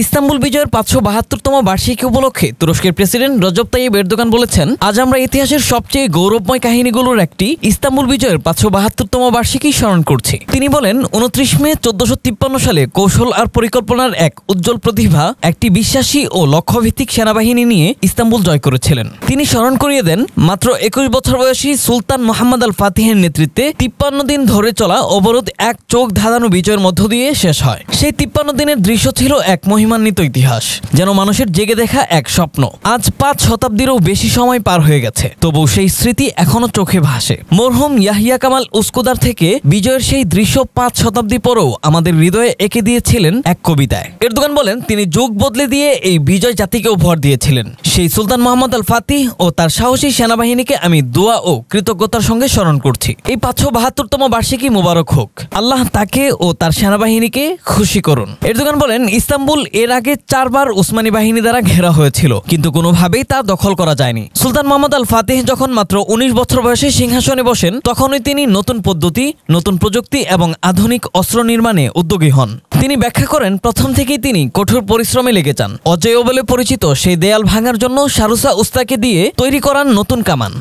Istanbul বিজয়ের ৫৭২তম বার্ষিকী উপলক্ষে তুরস্কের প্রেসিডেন্ট রজব তাইয়িপ এরদোগান বলেছেন, আজ আমরা ইতিহাসের সবচেয়ে গৌরবময় কাহিনীগুলোর একটি ইস্তাম্বুল বিজয়ের ৫৭২তম বার্ষিকী স্মরণ করছি। তিনি বলেন, ২৯ মে ১৪৫৩ সালে কৌশল আর পরিকল্পনার এক উজ্জ্বল প্রতিভা একটি বিশ্বাসী ও লক্ষ্যভিত্তিক সেনাবাহিনী নিয়ে ইস্তাম্বুল জয় করেছিলেন। তিনি স্মরণ করিয়ে দেন, মাত্র ২১ বছর বয়সী সুলতান মোহাম্মদ আল ফাতিহের নেতৃত্বে ৫৩ দিন ধরে চলা অবরোধ এক চোখ ধাঁধানো বিজয়ের মধ্য দিয়ে শেষ হয়। সেই ৫৩ দিনের দৃশ্য ছিল এক মহিমান্বিত ইতিহাস, যেন মানুষের জেগে দেখা এক স্বপ্ন। আজ ৫ শতাব্দীরও বেশি সময় পার হয়ে গেছে, তবু সেই স্মৃতি এখনো চোখে ভাসে। মরহুম ইয়াহিয়া কামাল উস্কুদার থেকে বিজয়ের সেই দৃশ্য ৫ শতাব্দী পরেও আমাদের হৃদয়ে এঁকে দিয়েছিলেন এক কবিতায়। এরদোগান বলেন, তিনি যুগ বদলে দিয়ে এই বিজয় জাতিকে উপহার দিয়েছিলেন। সেই সুলতান মোহাম্মদ আল ফাতিহ ও তার সাহসী সেনাবাহিনীকে আমি দোয়া ও কৃতজ্ঞতার সঙ্গে স্মরণ করছি। এই ৫৭২তম বার্ষিকী মোবারক হোক। আল্লাহ তাকে ও তার সেনাবাহিনীকে খুশি করুন। এরদোগান বলেন, ইস্তাম্বুল এর আগে ৪ বার উসমানী বাহিনী দ্বারা ঘেরা হয়েছিল, কিন্তু কোনোভাবেই তা দখল করা যায়নি। সুলতান মোহাম্মদ আল ফাতিহ যখন মাত্র ১৯ বছর বয়সে সিংহাসনে বসেন, তখনই তিনি নতুন পদ্ধতি, নতুন প্রযুক্তি এবং আধুনিক অস্ত্র নির্মাণে উদ্যোগী হন। তিনি ব্যাখ্যা করেন, প্রথম থেকেই তিনি কঠোর পরিশ্রমে লেগে যান। অজেয় বলে পরিচিত সেই দেয়াল ভাঙার জন্য সারুসা উস্তাকে দিয়ে তৈরি করান নতুন কামান।